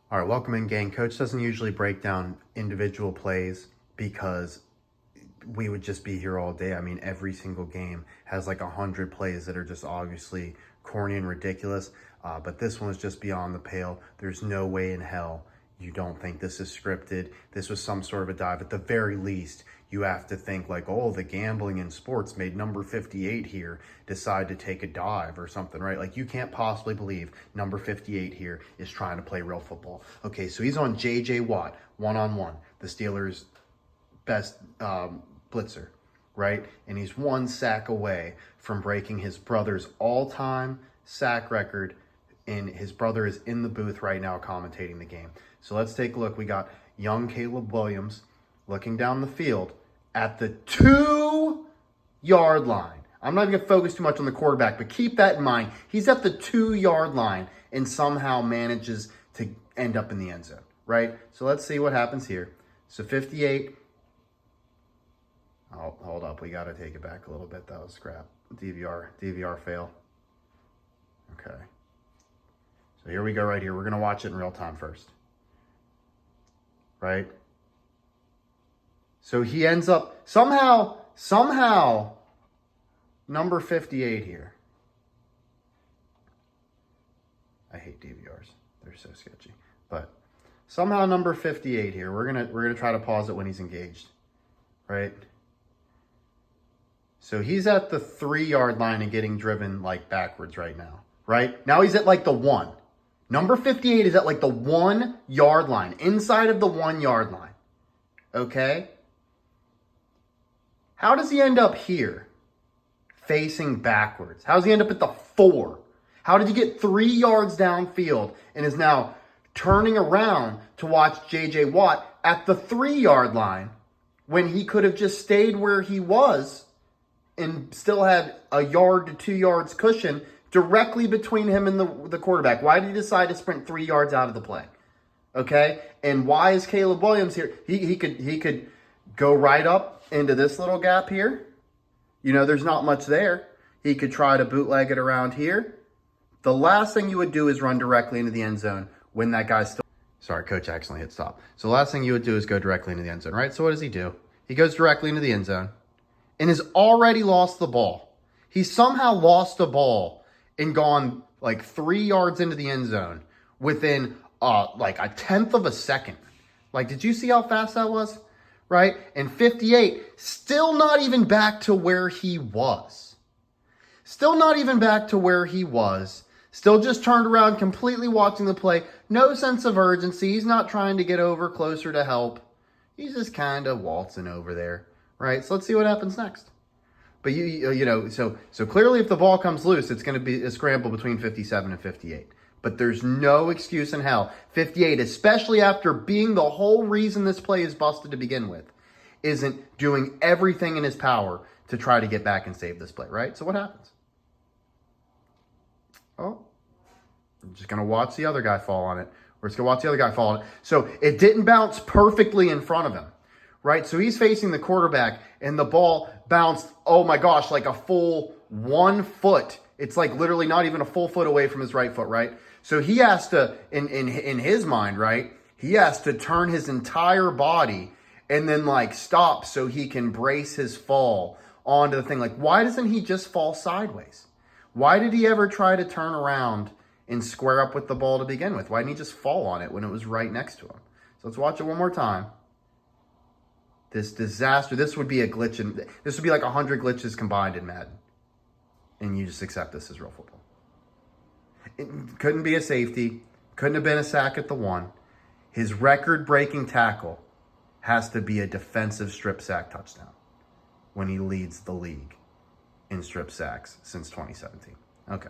All right, welcome in, gang. Coach doesn't usually break down individual plays because we would just be here all day. I mean, every single game has like 100 plays that are just obviously corny and ridiculous. But this one was just beyond the pale. There's no way in hell you don't think this is scripted. This was some sort of a dive. At the very least, you have to think like, oh, the gambling in sports made number 58 here decide to take a dive or something, right? Like, you can't possibly believe number 58 here is trying to play real football. Okay, so he's on J.J. Watt, one-on-one, the Steelers' best blitzer, right? And he's one sack away from breaking his brother's all-time sack record, and his brother is in the booth right now commentating the game. So let's take a look. We got young Caleb Williams looking down the field at the 2-yard line. I'm not even going to focus too much on the quarterback, but keep that in mind. He's at the 2-yard line and somehow manages to end up in the end zone, right? So let's see what happens here. So 58. Oh, hold up. We got to take it back a little bit. That was scrap. DVR fail. Okay. So here we go right here. We're going to watch it in real time first. Right? So he ends up somehow, number 58 here. I hate DVRs. They're so sketchy. But somehow number 58 here. We're gonna try to pause it when he's engaged. Right? So he's at the 3-yard line and getting driven like backwards right now. Right? Now he's at like the 1. Number 58 is at like the 1-yard line, inside of the 1-yard line. Okay? How does he end up here, facing backwards? How does he end up at the 4? How did he get 3 yards downfield and is now turning around to watch J.J. Watt at the 3-yard line when he could have just stayed where he was and still had a yard to 2 yards cushion directly between him and the quarterback? Why did he decide to sprint 3 yards out of the play? Okay? And why is Caleb Williams here? He could go right up into this little gap here. You know, there's not much there. He could try to bootleg it around here. The last thing you would do is run directly into the end zone when that guy's still... Sorry, coach accidentally hit stop. So the last thing you would do is go directly into the end zone, right? So what does he do? He goes directly into the end zone and has already lost the ball. He somehow lost the ball and gone like 3 yards into the end zone within like a tenth of a second. Like, did you see how fast that was? Right? And 58, still not even back to where he was. Still not even back to where he was. Still just turned around, completely watching the play. No sense of urgency. He's not trying to get over closer to help. He's just kind of waltzing over there. Right? So let's see what happens next. But you know, so clearly if the ball comes loose, it's going to be a scramble between 57 and 58. But there's no excuse in hell. 58, especially after being the whole reason this play is busted to begin with, isn't doing everything in his power to try to get back and save this play, right? So what happens? Oh, I'm just going to watch the other guy fall on it. We're just going to watch the other guy fall on it. So it didn't bounce perfectly in front of him. Right? So he's facing the quarterback and the ball bounced, oh my gosh, like a full 1 foot. It's like literally not even a full foot away from his right foot, right? So he has to, in his mind, right? He has to turn his entire body and then like stop so he can brace his fall onto the thing. Like, why doesn't he just fall sideways? Why did he ever try to turn around and square up with the ball to begin with? Why didn't he just fall on it when it was right next to him? So let's watch it one more time. This disaster, this would be a glitch, this would be like 100 glitches combined in Madden. And you just accept this as real football. It couldn't be a safety, couldn't have been a sack at the 1. His record-breaking tackle has to be a defensive strip sack touchdown when he leads the league in strip sacks since 2017. Okay.